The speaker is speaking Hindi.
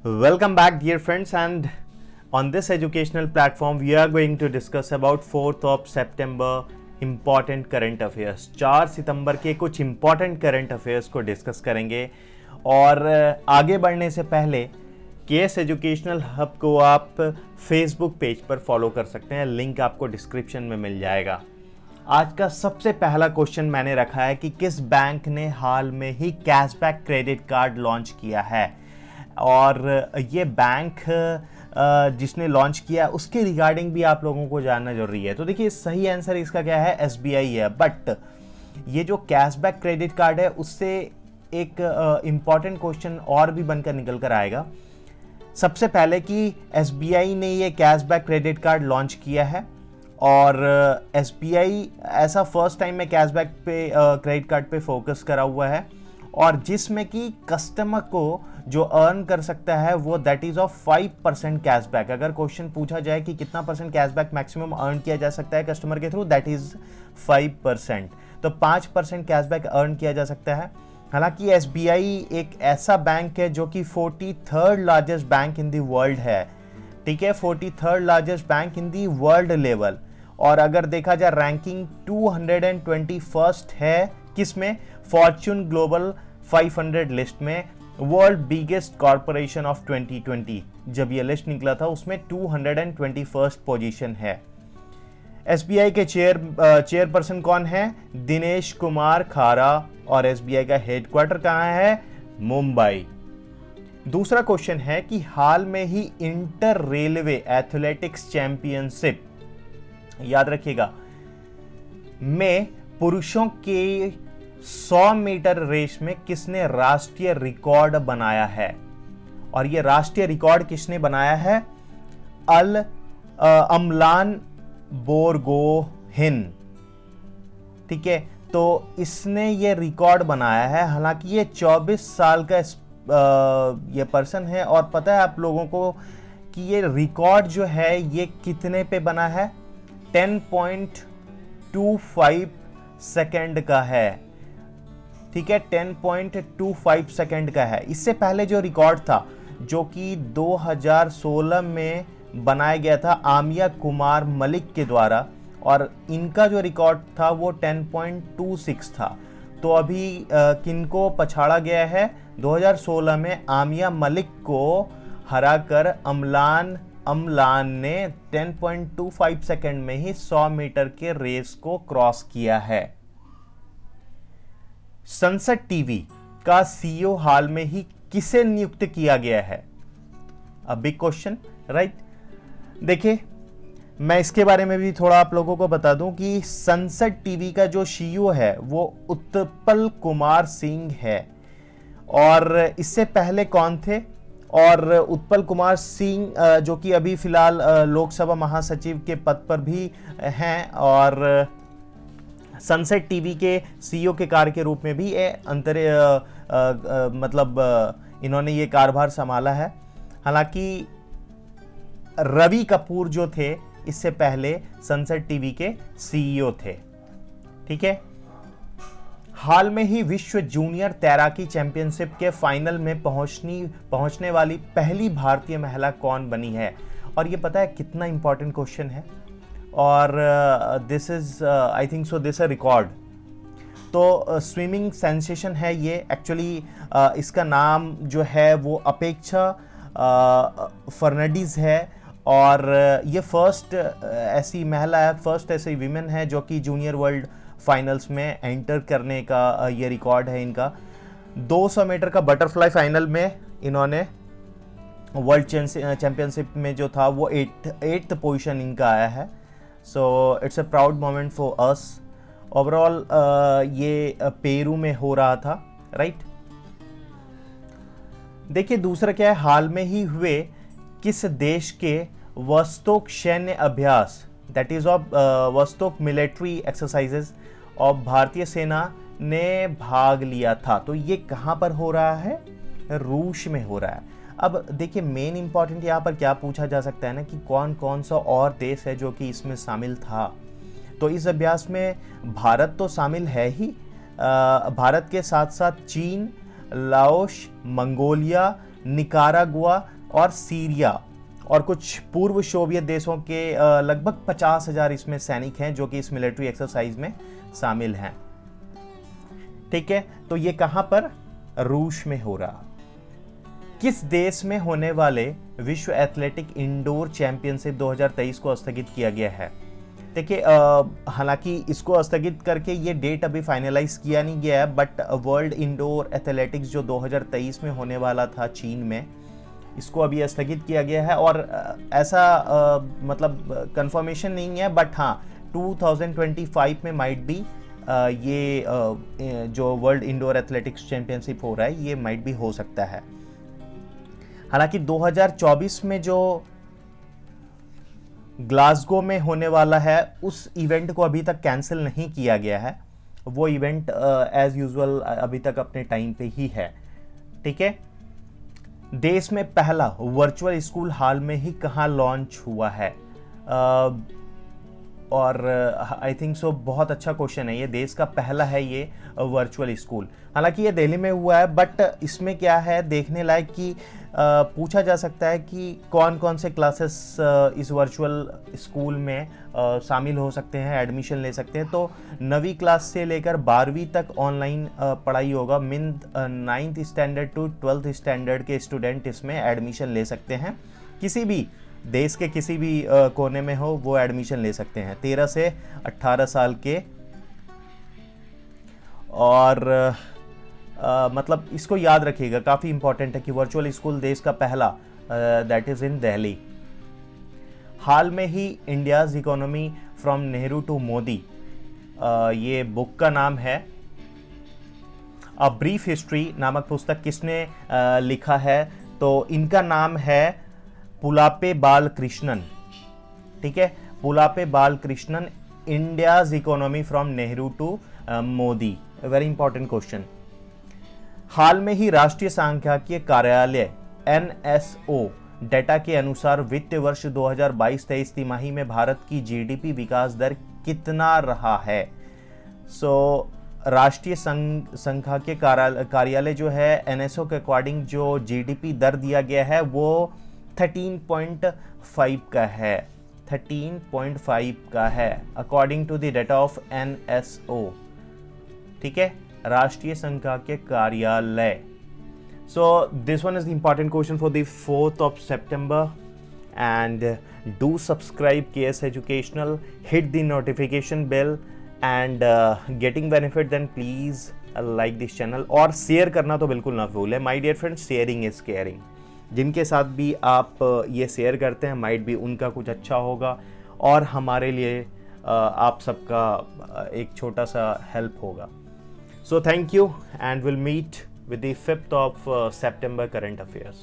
Welcome back, dear friends, and on this educational platform, we are going to discuss about 4th of September important current affairs. 4 सितंबर के कुछ important current affairs को डिस्कस करेंगे और आगे बढ़ने से पहले केएस एजुकेशनल हब को आप फेसबुक पेज पर फॉलो कर सकते हैं, लिंक आपको डिस्क्रिप्शन में मिल जाएगा। आज का सबसे पहला क्वेश्चन मैंने रखा है कि किस बैंक ने हाल में ही कैशबैक क्रेडिट कार्ड लॉन्च किया है, और ये बैंक जिसने लॉन्च किया उसके रिगार्डिंग भी आप लोगों को जानना जरूरी है। तो देखिए, सही आंसर इसका क्या है, एसबीआई है। बट ये जो कैशबैक क्रेडिट कार्ड है उससे एक इम्पॉर्टेंट क्वेश्चन और भी बनकर निकल कर आएगा। सबसे पहले कि एसबीआई ने ये कैशबैक क्रेडिट कार्ड लॉन्च किया है और एसबीआई ऐसा फर्स्ट टाइम में कैशबैक पे क्रेडिट कार्ड पे फोकस करा हुआ है, और जिसमें कि कस्टमर को जो अर्न कर सकता है वो दैट इज ऑफ 5% कैशबैक। अगर क्वेश्चन पूछा जाए कि कितना परसेंट कैशबैक मैक्सिमम अर्न किया जा सकता है कस्टमर के थ्रू, दैट इज 5%। तो 5% कैशबैक अर्न किया जा सकता है। हालांकि एसबीआई एक ऐसा बैंक है जो कि 43rd largest bank in the world है, ठीक है, 43rd largest bank in the world level. और अगर देखा जाए रैंकिंग 221st है किसमें, फॉर्च्यून ग्लोबल 500 लिस्ट में, वर्ल्ड बिगेस्ट कॉर्पोरेशन ऑफ 2020 जब ये लिस्ट निकला था उसमें 221st पोजीशन है। एसबीआई के चेयरपर्सन कौन है, दिनेश कुमार खारा, और एसबीआई का हेडक्वार्टर कहाँ है, मुंबई। दूसरा क्वेश्चन है कि हाल में ही इंटर रेलवे एथलेटिक्स चैंपियनशिप, याद रखिएगा, में पुरुषों के 100 मीटर रेस में किसने राष्ट्रीय रिकॉर्ड बनाया है, और ये राष्ट्रीय रिकॉर्ड किसने बनाया है, अमलान बोरगोहिन, ठीक है। तो इसने ये रिकॉर्ड बनाया है। हालांकि ये 24 साल का ये पर्सन है, और पता है आप लोगों को कि ये रिकॉर्ड जो है ये कितने पे बना है, 10.25 सेकंड का है, ठीक है, 10.25 सेकंड का है। इससे पहले जो रिकॉर्ड था जो कि 2016 में बनाया गया था आमिया कुमार मलिक के द्वारा, और इनका जो रिकॉर्ड था वो 10.26 था। तो अभी किनको पछाड़ा गया है, 2016 में आमिया मलिक को हराकर अमलान ने 10.25 सेकंड में ही 100 मीटर के रेस को क्रॉस किया है। संसद टीवी का सीईओ हाल में ही किसे नियुक्त किया गया है, अ बिग क्वेश्चन, राइट। देखिए, मैं इसके बारे में भी थोड़ा आप लोगों को बता दूं कि संसद टीवी का जो सीईओ है वो उत्पल कुमार सिंह है, और इससे पहले कौन थे, और उत्पल कुमार सिंह जो कि अभी फिलहाल लोकसभा महासचिव के पद पर भी हैं, और सनसेट टीवी के सीईओ के कार्य के रूप में भी इन्होंने ये कार्यभार संभाला है। हालांकि रवि कपूर जो थे इससे पहले सनसेट टीवी के सीईओ थे, ठीक है। हाल में ही विश्व जूनियर तैराकी चैंपियनशिप के फाइनल में पहुंचने वाली पहली भारतीय महिला कौन बनी है, और ये पता है कितना इंपॉर्टेंट क्वेश्चन है, और this is I think so this a record. तो स्विमिंग सेंसेशन है ये एक्चुअली, इसका नाम जो है वो अपेक्षा फर्नांडीज है, और ये फर्स्ट ऐसी महिला है, फर्स्ट ऐसी विमेन है जो कि जूनियर वर्ल्ड फाइनल्स में एंटर करने का ये रिकॉर्ड है इनका। 200 मीटर का बटरफ्लाई फाइनल में इन्होंने वर्ल्ड चैंपियनशिप में जो था वो 8th पोजीशन इनका आया है। So it's a proud moment for us. Overall ये पेरू में हो रहा था, राइट। देखिए, दूसरा क्या है, हाल में ही हुए किस देश के वस्तुक सैन्य अभ्यास, दैट इज ऑफ वस्तुक मिलिट्री एक्सरसाइजेस और भारतीय सेना ने भाग लिया था। तो ये कहाँ पर हो रहा है, रूस में हो रहा है। अब देखिए, मेन इंपॉर्टेंट यहाँ पर क्या पूछा जा सकता है ना कि कौन कौन सा और देश है जो कि इसमें शामिल था। तो इस अभ्यास में भारत तो शामिल है ही, भारत के साथ साथ चीन, लाओस, मंगोलिया, निकारागुआ और सीरिया और कुछ पूर्व सोवियत देशों के लगभग 50,000 इसमें सैनिक हैं जो कि इस मिलिट्री एक्सरसाइज में शामिल हैं। ठीक है, तो ये कहां पर? रूस में हो रहा। किस देश में होने वाले विश्व एथलेटिक इंडोर चैंपियनशिप 2023 को स्थगित किया गया है? देखिए, हालांकि इसको स्थगित करके ये डेट अभी फाइनलाइज किया नहीं गया है, बट वर्ल्ड इंडोर एथलेटिक्स जो 2023 में होने वाला था चीन में, इसको अभी स्थगित किया गया है। और ऐसा मतलब कंफर्मेशन नहीं है, बट हाँ 2025 में माइट बी ये जो वर्ल्ड इंडोर एथलेटिक्स चैंपियनशिप हो रहा है ये माइट भी हो सकता है। हालांकि 2024 में जो ग्लासगो में होने वाला है उस इवेंट को अभी तक कैंसिल नहीं किया गया है, वो इवेंट एज यूजुअल अभी तक अपने टाइम पे ही है। ठीक है, देश में पहला वर्चुअल स्कूल हाल में ही कहाँ लॉन्च हुआ है? और आई थिंक सो बहुत अच्छा क्वेश्चन है ये। देश का पहला है ये वर्चुअल स्कूल। हालांकि ये दिल्ली में हुआ है, बट इसमें क्या है देखने लायक कि पूछा जा सकता है कि कौन कौन से क्लासेस इस वर्चुअल स्कूल में शामिल हो सकते हैं, एडमिशन ले सकते हैं। तो 9वीं क्लास से लेकर 12वीं तक ऑनलाइन पढ़ाई होगा। 9th standard to 12th standard के स्टूडेंट इसमें एडमिशन ले सकते हैं। किसी भी देश के किसी भी कोने में हो वो एडमिशन ले सकते हैं, 13 से 18 साल के। और मतलब इसको याद रखिएगा, काफ़ी इंपॉर्टेंट है कि वर्चुअल स्कूल देश का पहला, दैट इज़ इन दिल्ली। हाल में ही India's economy from Nehru to Modi, ये बुक का नाम है। अ ब्रीफ हिस्ट्री नामक पुस्तक किसने लिखा है? तो इनका नाम है पुलाप्पे बालकृष्णन। ठीक है, Pulapre Balakrishnan, India's economy from Nehru to Modi. Very important question. हाल में ही राष्ट्रीय सांख्यिकीय कार्यालय NSO डेटा के अनुसार वित्तीय वर्ष 2022-23 तिमाही में भारत की जीडीपी विकास दर कितना रहा है? राष्ट्रीय सांख्यिकीय कार्यालय जो है NSO के अकॉर्डिंग जो जीडीपी दर दिया गया है वो 13.5 का है, 13.5 का है according to the data of NSO। ठीक है, राष्ट्रीय सांख्यिकीय कार्यालय। So this one is the important question for the 4th of September, and do subscribe KS Educational, hit the notification bell, and getting benefit then please like this channel और शेयर करना तो बिल्कुल ना भूलें। My dear friends, sharing is caring। जिनके साथ भी आप ये शेयर करते हैं माइट भी उनका कुछ अच्छा होगा और हमारे लिए आप सबका एक छोटा सा हेल्प होगा। So thank you and we'll meet with the 5th of September current affairs.